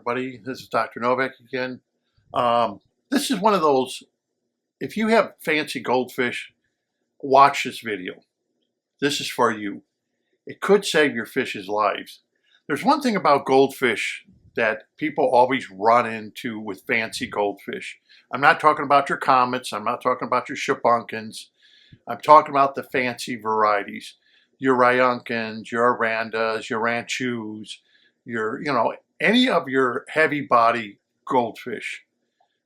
everybody. This is Dr. Novak again. This is one of those, if you have fancy goldfish, watch this video. This is for you. It could save your fish's lives. There's one thing about goldfish that people always run into with fancy goldfish. I'm not talking about your comets. I'm not talking about your shabunkins. I'm talking about the fancy varieties. Your ryonkins, your arandas, your ranchus, any of your heavy body goldfish.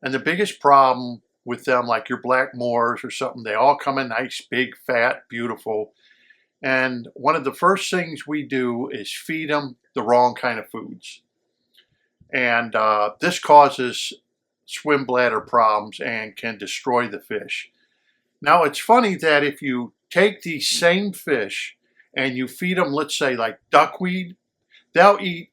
And the biggest problem with them, like your black moors or something, they all come in nice, big, fat, beautiful. And one of the first things we do is feed them the wrong kind of foods. And this causes swim bladder problems and can destroy the fish. Now, it's funny that if you take these same fish and you feed them, let's say, like duckweed, they'll eat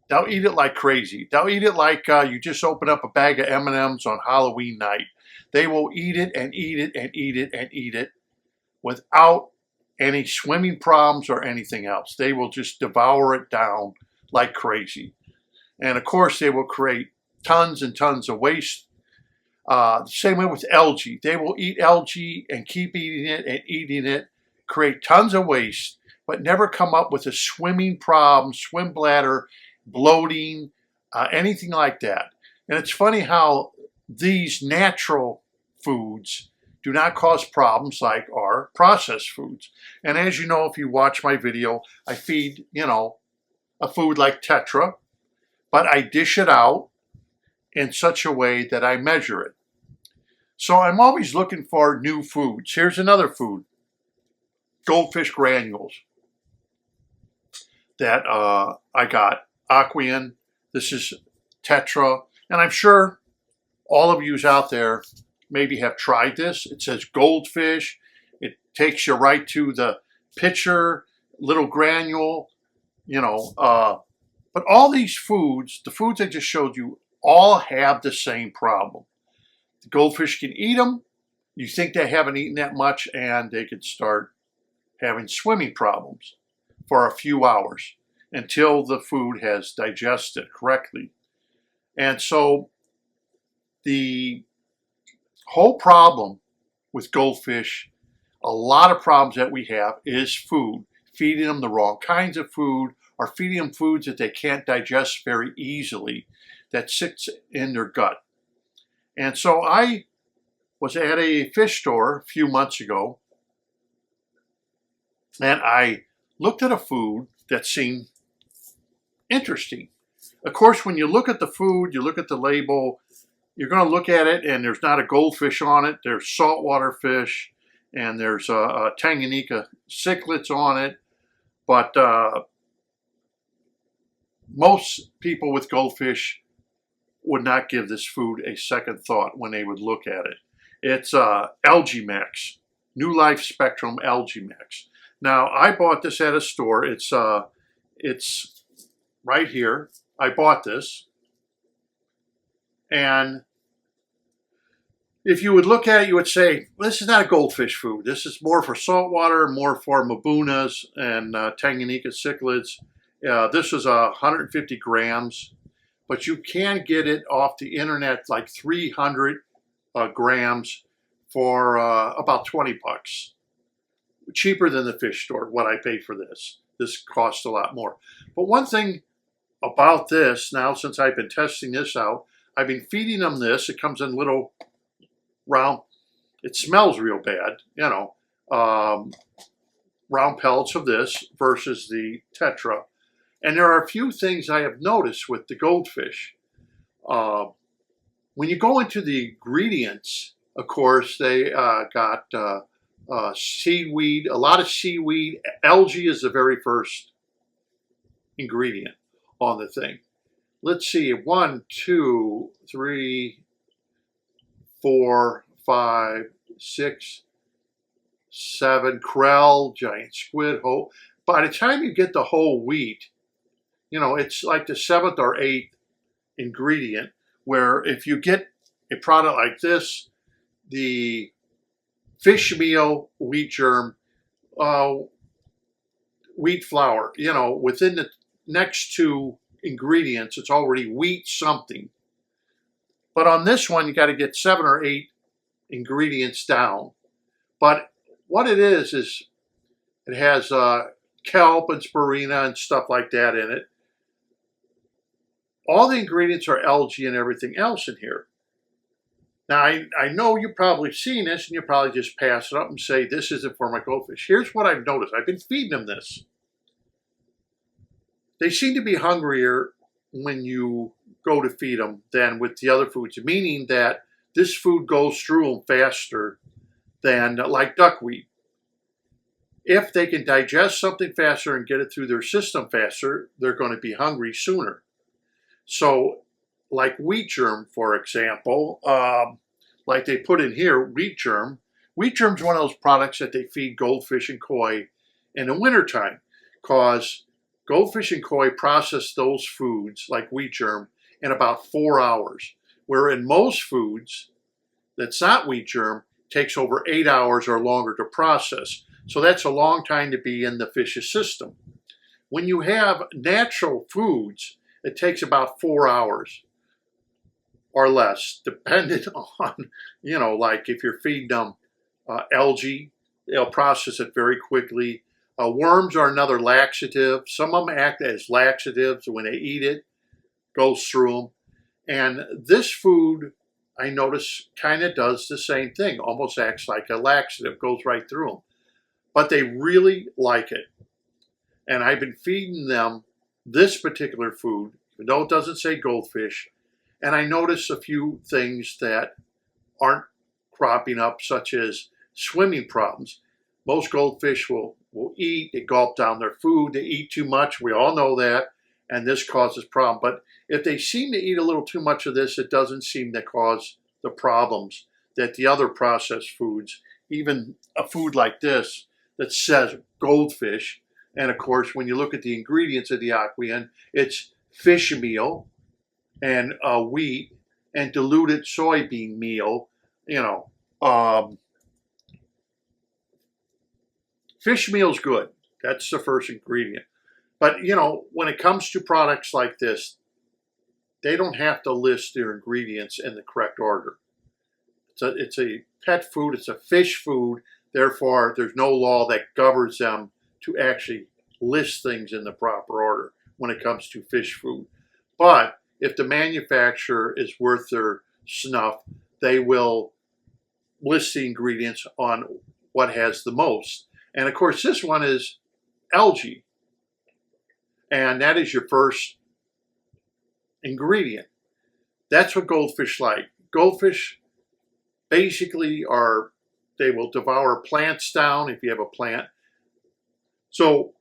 it like crazy. They'll eat it like you just open up a bag of M&Ms on Halloween night. They will eat it and eat it and eat it and eat it without any swimming problems or anything else. They will just devour it down like crazy. And of course, they will create tons and tons of waste. Same way with algae. They will eat algae and keep eating it and eating it, create tons of waste, but never come up with a swimming problem, swim bladder, bloating, anything like that. And it's funny how these natural foods do not cause problems like our processed foods. And as you know, if you watch my video, I feed, a food like Tetra, but I dish it out in such a way that I measure it. So I'm always looking for new foods. Here's another food, goldfish granules that I got. Aqueon, this is Tetra, and I'm sure all of you out there maybe have tried this. It says goldfish. It takes you right to the picture, little granule, but all these foods, the foods I just showed you, all have the same problem. The goldfish can eat them. You think they haven't eaten that much, and they could start having swimming problems for a few hours until the food has digested correctly. And so the whole problem with goldfish, a lot of problems that we have, is food. Feeding them the wrong kinds of food, or feeding them foods that they can't digest very easily, that sits in their gut. And so I was at a fish store a few months ago, and I looked at a food that seemed interesting. Of course, when you look at the food, you look at the label, you're going to look at it and there's not a goldfish on it. There's saltwater fish and there's a Tanganyika cichlids on it. But most people with goldfish would not give this food a second thought when they would look at it. It's Algae Max, New Life Spectrum Algae Max. Now, I bought this at a store. It's right here. I bought this. And if you would look at it, you would say, well, this is not a goldfish food. This is more for saltwater, more for mabunas and Tanganyika cichlids. This is 150 grams, but you can get it off the internet like 300 grams for about 20 bucks. Cheaper than the fish store, what I paid for this. This costs a lot more. But one thing about this, now since I've been testing this out, I've been feeding them this. It comes in little round, it smells real bad, round pellets of this versus the Tetra. And there are a few things I have noticed with the goldfish. When you go into the ingredients, of course, they got seaweed, a lot of seaweed. Algae is the very first ingredient on the thing. Let's see, 1, 2, 3, 4, 5, 6, 7, krill, giant squid, whole. By the time you get the whole wheat, it's like the 7th or 8th ingredient, where if you get a product like this, the fish meal, wheat germ, wheat flour, within the next 2 ingredients. It's already wheat something. But on this one, you got to get 7 or 8 ingredients down. But what it is it has kelp and spirulina and stuff like that in it. All the ingredients are algae and everything else in here. Now, I know you've probably seen this and you probably just pass it up and say, this isn't for my goldfish. Here's what I've noticed. I've been feeding them this. They seem to be hungrier when you go to feed them than with the other foods, meaning that this food goes through them faster than like duckweed. If they can digest something faster and get it through their system faster, they're going to be hungry sooner. So like wheat germ, for example, like they put in here, wheat germ. Wheat germ is one of those products that they feed goldfish and koi in the wintertime, because goldfish and koi process those foods like wheat germ in about 4 hours, where in most foods that's not wheat germ takes over 8 hours or longer to process. So that's a long time to be in the fish's system. When you have natural foods, it takes about 4 hours or less, depending on, like if you're feeding them algae, they'll process it very quickly. Worms are another laxative. Some of them act as laxatives when they eat it, goes through them. And this food, I notice, kind of does the same thing, almost acts like a laxative, goes right through them. But they really like it. And I've been feeding them this particular food, even though it doesn't say goldfish. And I notice a few things that aren't cropping up, such as swimming problems. Most goldfish will eat, they gulp down their food, they eat too much, we all know that, and this causes problem. But if they seem to eat a little too much of this, it doesn't seem to cause the problems that the other processed foods, even a food like this that says goldfish, and of course when you look at the ingredients of the Aquien, it's fish meal and wheat and diluted soybean meal, fish meal is good. That's the first ingredient. But, when it comes to products like this, they don't have to list their ingredients in the correct order. It's a pet food. It's a fish food. Therefore, there's no law that governs them to actually list things in the proper order when it comes to fish food. But if the manufacturer is worth their snuff, they will list the ingredients on what has the most. And of course, this one is algae. And that is your first ingredient. That's what goldfish like. Goldfish basically they will devour plants down if you have a plant. So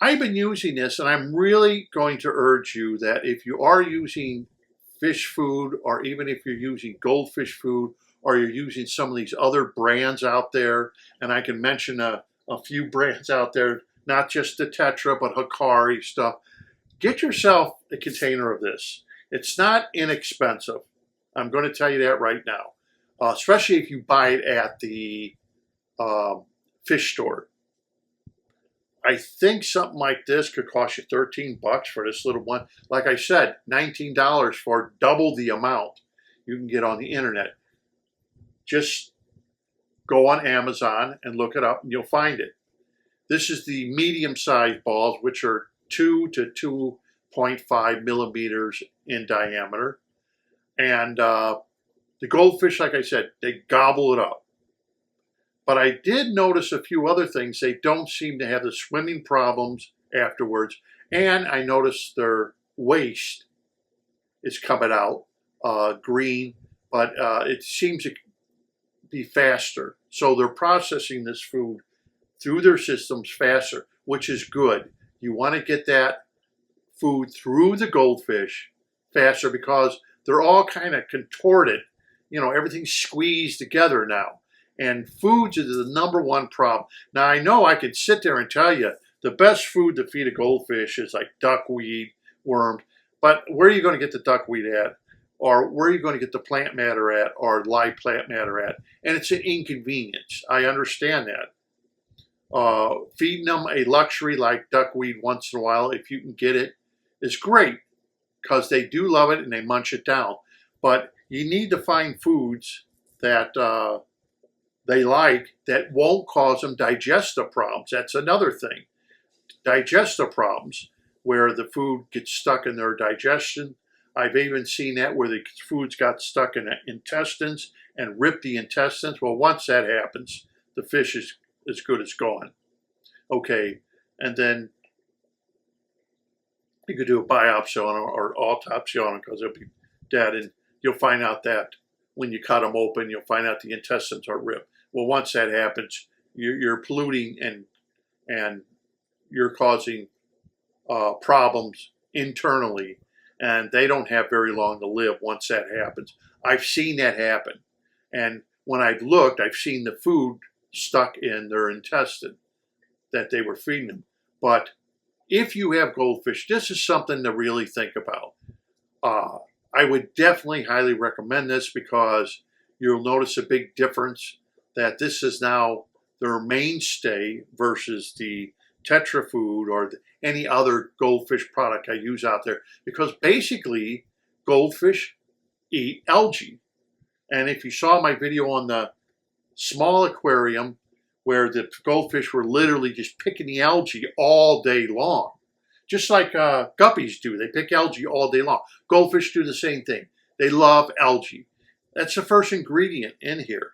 I've been using this, and I'm really going to urge you that if you are using fish food, or even if you're using goldfish food, or you're using some of these other brands out there, and I can mention a few brands out there, not just the Tetra, but Hikari stuff. Get yourself a container of this. It's not inexpensive. I'm going to tell you that right now, especially if you buy it at the fish store. I think something like this could cost you $13 for this little one. Like I said, $19 for double the amount you can get on the internet. Just go on Amazon and look it up and you'll find it. This is the medium-sized balls, which are 2 to 2.5 millimeters in diameter. And the goldfish, like I said, they gobble it up. But I did notice a few other things. They don't seem to have the swimming problems afterwards. And I noticed their waste is coming out green, but it seems to be faster. So they're processing this food through their systems faster, which is good. You want to get that food through the goldfish faster because they're all kind of contorted. Everything's squeezed together now. And foods is the number one problem. Now, I know I could sit there and tell you the best food to feed a goldfish is like duckweed, worms, but where are you going to get the duckweed at? Or where are you going to get the plant matter at, or live plant matter at? And it's an inconvenience. I understand that. Feeding them a luxury like duckweed once in a while, if you can get it, is great. because they do love it and they munch it down. But you need to find foods that they like that won't cause them digestive problems. That's another thing. Digestive problems where the food gets stuck in their digestion. I've even seen that where the foods got stuck in the intestines and ripped the intestines. Well, once that happens, the fish is as good as gone. Okay, and then you could do a biopsy on them or autopsy on them because they'll be dead, and you'll find out that when you cut them open, you'll find out the intestines are ripped. Well, once that happens, you're polluting and you're causing problems internally, and they don't have very long to live once that happens. I've seen that happen, and when I've looked, I've seen the food stuck in their intestine that they were feeding them. But if you have goldfish, this is something to really think about. I would definitely highly recommend this because you'll notice a big difference that this is now their mainstay versus the Tetra food or any other goldfish product I use out there, because basically goldfish eat algae. And if you saw my video on the small aquarium where the goldfish were literally just picking the algae all day long, just like guppies do. They pick algae all day long. Goldfish do the same thing. They love algae. That's the first ingredient in here.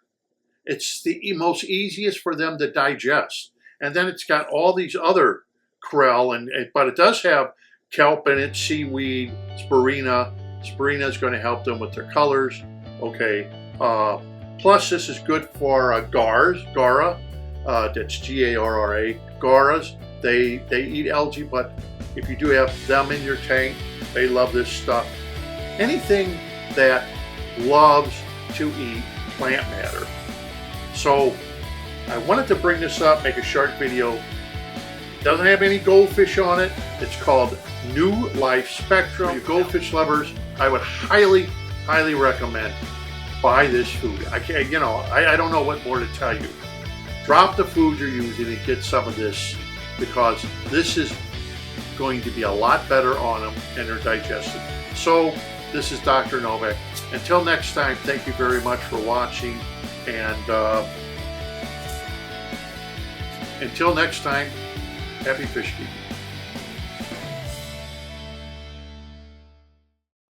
It's the most easiest for them to digest. And then it's got all these other krill, but it does have kelp in it, seaweed, spirina. Spirina is going to help them with their colors. Okay. Plus, this is good for Gara. That's G-A-R-R-A. Garas. They eat algae, but if you do have them in your tank, they love this stuff. Anything that loves to eat plant matter. So I wanted to bring this up, make a short video. Doesn't have any goldfish on it. It's called New Life Spectrum. For you goldfish lovers, I would highly, highly recommend buy this food. I don't know what more to tell you. Drop the food you're using and get some of this, because this is going to be a lot better on them and their digestion. So this is Dr. Novak. Until next time, thank you very much for watching, and until next time, happy fish keeping.